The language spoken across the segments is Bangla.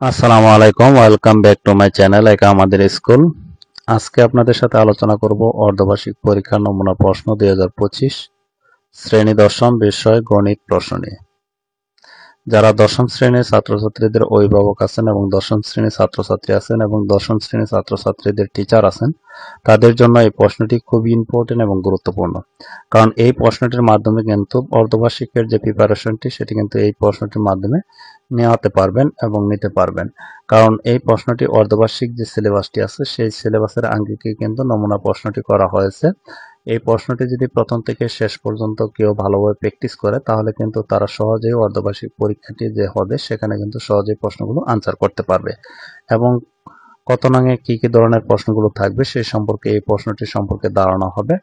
আসসালামু আলাইকুম, welcome back to my channel একা আমাদের স্কুল। আজকে আপনাদের সাথে আলোচনা করব অর্ধবার্ষিক পরীক্ষার নমুনা প্রশ্ন 2025 শ্রেণী দশম বিষয় গণিত প্রশ্ন নিয়ে। যারা দশম শ্রেণীর ছাত্রছাত্রীদের অভিভাবক আছেন এবং দশম শ্রেণীর ছাত্রছাত্রী আছেন এবং দশম শ্রেণীর ছাত্রছাত্রীদের টিচার আছেন, তাদের জন্য এই প্রশ্নটি খুবই ইম্পর্টেন্ট এবং গুরুত্বপূর্ণ। কারণ এই প্রশ্নটির মাধ্যমে কিন্তু অর্ধবার্ষিকের যে প্রিপারেশনটি সেটি কিন্তু এই প্রশ্নটির মাধ্যমে নেওয়াতে পারবেন এবং নিতে পারবেন। কারণ এই প্রশ্নটি অর্ধবার্ষিক যে সিলেবাসটি আছে সেই সিলেবাসের আঙ্গিকে কিন্তু নমুনা প্রশ্নটি করা হয়েছে। এই প্রশ্নটি যদি প্রথম থেকে শেষ পর্যন্ত কেউ ভালোভাবে প্র্যাকটিস করে তাহলে কিন্তু তারা সহজেই অর্ধবার্ষিক পরীক্ষাটি যে হবে সেখানে কিন্তু সহজেই প্রশ্নগুলো আনসার করতে পারবে। এবং কত নঙে কি কি ধরনের প্রশ্নগুলো থাকবে সেই সম্পর্কে এই প্রশ্নটি সম্পর্কে ধারণা হবে।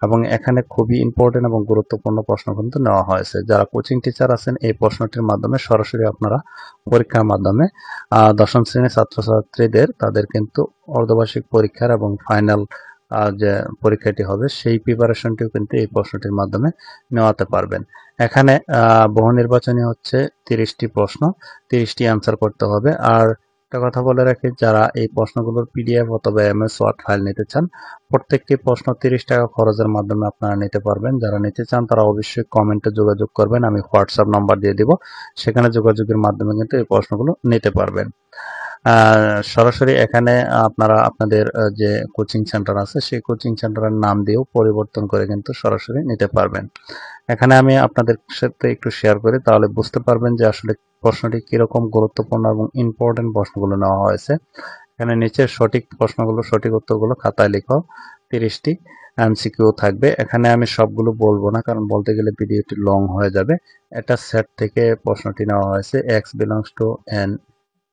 এবং এখানে খুবই ইম্পর্টেন্ট এবং গুরুত্বপূর্ণ প্রশ্ন কিন্তু নেওয়া হয়েছে। যারা কোচিং টিচার আছেন এই প্রশ্নটির মাধ্যমে সরাসরি আপনারা পরীক্ষার মাধ্যমে দশম শ্রেণীর ছাত্রছাত্রীদের তাদের কিন্তু অর্ধবার্ষিক পরীক্ষার এবং ফাইনাল যে পরীক্ষাটি হবে সেই প্রিপারেশনটিও কিন্তু এই প্রশ্নটির মাধ্যমে নেওয়াতে পারবেন। এখানে বহু নির্বাচনী হচ্ছে 30টি প্রশ্ন, 30টি অ্যান্সার করতে হবে। আর একটা কথা বলে রাখি, যারা এই প্রশ্নগুলোর পিডিএফ অথবা এমএস ওয়ার্ড ফাইল নিতে চান, প্রত্যেকটি প্রশ্ন 30 টাকা খরচের মাধ্যমে আপনারা নিতে পারবেন। যারা নিতে চান তারা অবশ্যই কমেন্টে যোগাযোগ করবেন, আমি হোয়াটসঅ্যাপ নাম্বার দিয়ে দিব, সেখানে যোগাযোগের মাধ্যমে কিন্তু এই প্রশ্নগুলো নিতে পারবেন। সরাসরি এখানে আপনারা আপনাদের যে কোচিং সেন্টার আছে সেই কোচিং সেন্টারের নাম দিয়েও পরিবর্তন করে কিন্তু সরাসরি নিতে পারবেন। এখানে আমি আপনাদের সাথে একটু শেয়ার করি, তাহলে বুঝতে পারবেন যে আসলে প্রশ্নটি কিরকম গুরুত্বপূর্ণ এবং ইম্পর্টেন্ট প্রশ্নগুলো নেওয়া হয়েছে। এখানে নিচে সঠিক প্রশ্নগুলো, সঠিক উত্তরগুলো খাতায় লিখো। 30টি এমসিকিউ থাকবে। এখানে আমি সবগুলো বলবো না, কারণ বলতে গেলে ভিডিওটি লং হয়ে যাবে। একটা সেট থেকে প্রশ্নটি নেওয়া হয়েছে। x belongs to n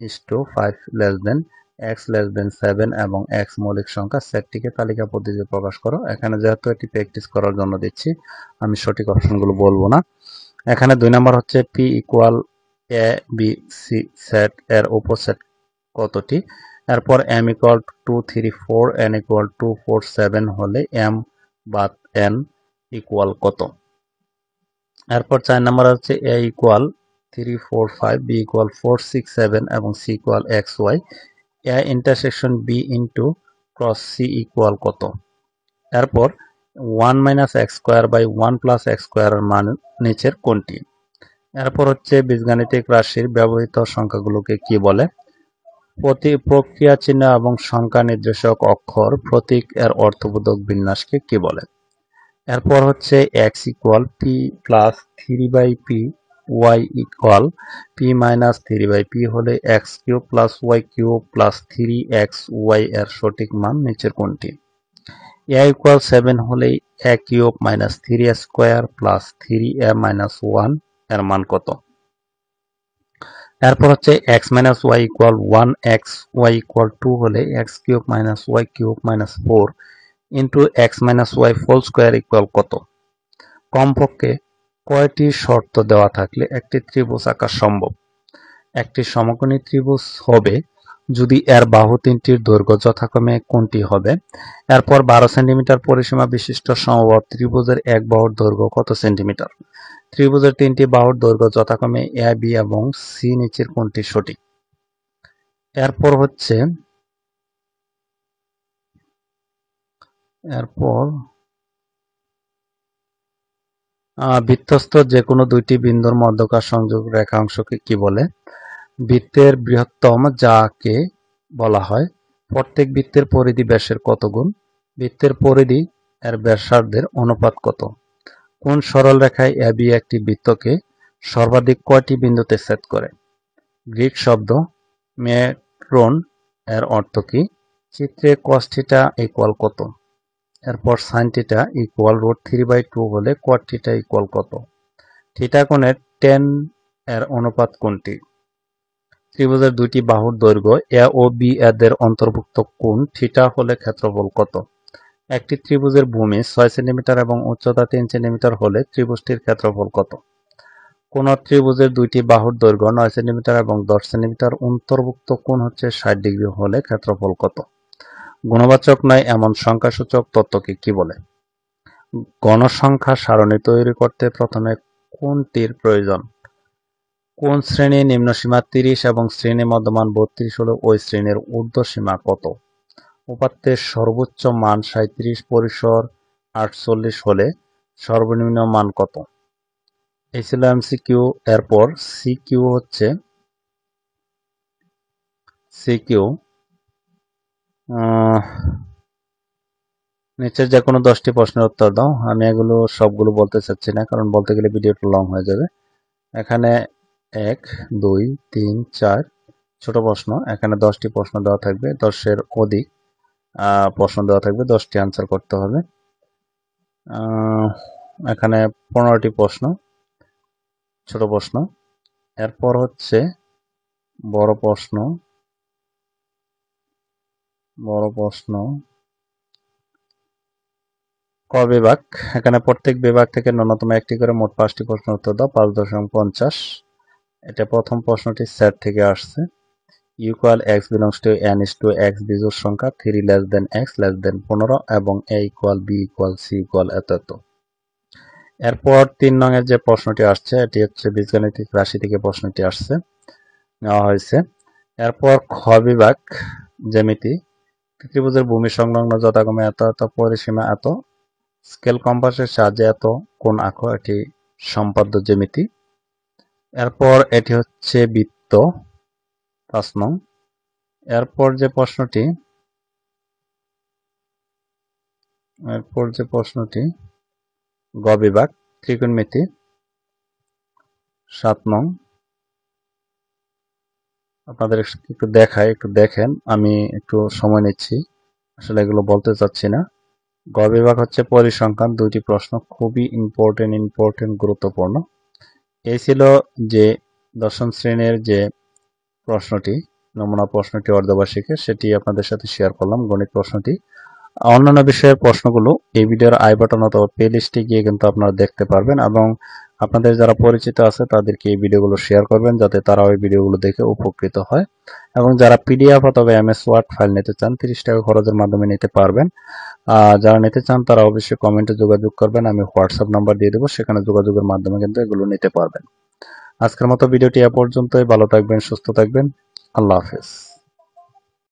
is to 5 less than x less than 7 এবং x মৌলিক সংখ্যা, সেটটিকে তালিকা পদ্ধতিতে প্রকাশ করো। এখানে যেহেতু এটি প্র্যাকটিস করার জন্য দিচ্ছি, আমি সঠিক অপশনগুলো বলবো না। এখানে 2 নম্বর হচ্ছে p equal a b c set এর উপসেট কতটি। এরপর m ইকুয়াল 2 3 4 n ইকুয়াল 2 4 7 হলে m বা n ইকুয়াল কত। এরপর 4 নম্বর হচ্ছে a ইকুয়াল 3 4 5 b ইকুয়াল 4 6 7 এবং c equal xy, a intersection b into cross c equal কত। এরপর 1 minus x square by 1 plus x স্কোয়ারের মান নিচের কোনটি। এরপর হচ্ছে বীজগাণিতিক রাশির ব্যবহৃত সংখ্যাগুলোকে কি বলে। প্রক্রিয়া চিহ্ন এবং সংখ্যা নির্দেশক অক্ষর প্রতীক এর অর্থবোধক বিন্যাসকে কি বলে। এরপর হচ্ছে x equal p plus 3 by p, y equal p minus 3 by p হলে x cube plus y cube plus 3xy এর সঠিক মান নিচের কোনটি। a ইকুয়াল 7 হলে a cube minus 3a square plus 3a minus 1 এর মান কত। এরপর হচ্ছে x মাইনাস y equal 1, x y equal 2 হলে x cube minus y cube minus 4 into x minus y whole square equal কত। কমপক্ষে কয়টি শর্ত দেওয়া থাকলে একটি ত্রিভুজ আঁকা সম্ভব। একটি সমকোণী ত্রিভুজ হবে যদি এর বাহু তিনটির দৈর্ঘ্য যথাক্রমে কোনটি হবে। এরপর 12 সেন্টিমিটার পরিসীমা বিশিষ্ট সমবাহু ত্রিভুজের এক বাহুর দৈর্ঘ্য কত সেন্টিমিটার। ত্রিভুজের তিনটি বাহুর দৈর্ঘ্য যথাক্রমে এ বি এবং সি নিচের কোনটি সঠিক। এরপর হচ্ছে বৃত্তস্থ যে কোনো দুইটি বিন্দুর মধ্যকার সংযোগ রেখাংশকে কি বলে। বৃত্তের বৃহত্তম যাকে বলা হয়। প্রত্যেক বৃত্তের পরিধি ব্যাসের কত গুণ। বৃত্তের পরিধি এর ব্যাসার্ধের অনুপাত কত। কোন সরল রেখায় এবি একটি বৃত্তকে সর্বাধিক কয়টি বিন্দুতে ছেদ করে। গ্রিক শব্দ মেট্রন এর অর্থ কি। চিত্রে cos থিটা ইকুয়াল কত। এরপর sin থিটা ইকুয়াল √3/2 হলে cot থিটা ইকুয়াল কত। থিটা কোণের tan এর অনুপাত কোনটি। ত্রিভুজের দুইটি বাহুর দৈর্ঘ্য এ ও বি এদের অন্তর্ভুক্ত কোণ থিটা হলে ক্ষেত্রফল কত। একটি ত্রিভুজের ভূমি 6 সেন্টিমিটার এবং উচ্চতা 3 সেন্টিমিটার হলে ত্রিভুজটির ক্ষেত্রফল কত। কোন ত্রিভুজের দুইটি বাহুর দৈর্ঘ্য 9 সেন্টিমিটার এবং 10 সেন্টিমিটার, অন্তর্ভুক্ত কোণ হচ্ছে 60 ডিগ্রি হলে ক্ষেত্রফল কত। গুণবাচক নয় এমন সংখ্যাসূচক তত্ত্বকে কি বলে। গণসংখ্যা সারণী তৈরি করতে প্রথমে কোনটির প্রয়োজন। কোন শ্রেণীর নিম্নসীমা 30 এবং শ্রেণীর মধ্যমান 32 হলে ওই শ্রেণীর ঊর্ধ্বসীমা কত? উপাত্তের সর্বোচ্চ মান 37, পরিসর 48 হলে সর্বনিম্ন মান কত? এই ছিল এমসিকিউ। এরপর সিকিউ হচ্ছে সিকিউ নিচের যে কোনো 10টি প্রশ্নের উত্তর দাও। আমি এগুলো সবগুলো বলতে চাচ্ছি না, কারণ বলতে গেলে ভিডিওটা লং হয়ে যাবে। এখানে 1, 2, 3, 4 ছোট প্রশ্ন। এখানে 10টি প্রশ্ন দেওয়া থাকবে, 10-এর অধিক প্রশ্ন দেওয়া থাকবে, 10টি আনসার করতে হবে। এখানে 15টি প্রশ্ন, ছোট প্রশ্ন। এরপর হচ্ছে বড় প্রশ্ন। ক বিভাগ, এখানে প্রত্যেক বিভাগ থেকে ন্যূনতম একটি করে মোট 5টি প্রশ্ন উত্তর দাও। 5.50। এটা প্রথম প্রশ্নটি সেট থেকে আসছে। Equal x belongs to n is to x বিজোড় সংখ্যা 3 less than x less than 15 এবং a equal b equal c equal এত এত। এরপর 3 নং এর যে প্রশ্নটি আসছে এটি হচ্ছে বীজগাণিতিক রাশি থেকে প্রশ্নটি আসছে, নেওয়া হয়েছে। এরপর খ বিভাগ জ্যামিতি, ত্রিভুজের ভূমি সংলগ্ন যথাক্রমে এত এত, পরিসীমা এত, স্কেল কম্পাসের সাহায্যে এত কোণ আঁকো, এটি সম্পাদ্য জ্যামিতি। এরপর এটি হচ্ছে বৃত্ত 5 নং। এরপর যে প্রশ্নটি গ বিভাগ ত্রিকোণমিতি 7 নং। আপনাদের একটু দেখাই, একটু দেখেন, আমি একটু সময় নিচ্ছি, আসলে এগুলো বলতে চাচ্ছি না। গ বিভাগ হচ্ছে পরিসংখ্যান, 2টি প্রশ্ন, খুবই ইম্পর্টেন্ট গুরুত্বপূর্ণ। এই ছিল যে 10ম শ্রেণীর যে প্রশ্নটি, নমুনা প্রশ্নটি অর্ধবার্ষিকের, সেটি আপনাদের সাথে শেয়ার করলাম, গণিত প্রশ্নটি। অন্যান্য বিষয়ের প্রশ্নগুলো এই ভিডিওর আই বাটন অথবা প্লে লিস্টে গিয়ে কিন্তু আপনারা দেখতে পারবেন, এবং আপনাদের যারা পরিচিত আছে তাদেরকে এই ভিডিওগুলো শেয়ার করবেন যাতে তারা ওই ভিডিওগুলো দেখে উপকৃত হয়। এবং যারা পিডিএফ অথবা এমএস ওয়ার্ড ফাইল নিতে চান 30 টাকা খরচের মাধ্যমে নিতে পারবেন। যারা নিতে চান তারা অবশ্যই কমেন্টে যোগাযোগ করবেন, আমি হোয়াটসঅ্যাপ নাম্বার দিয়ে দেবো, সেখানে যোগাযোগের মাধ্যমে কিন্তু এগুলো নিতে পারবেন। আজকের মতো ভিডিওটি এ পর্যন্তই। ভালো থাকবেন, সুস্থ থাকবেন, আল্লাহ হাফেজ।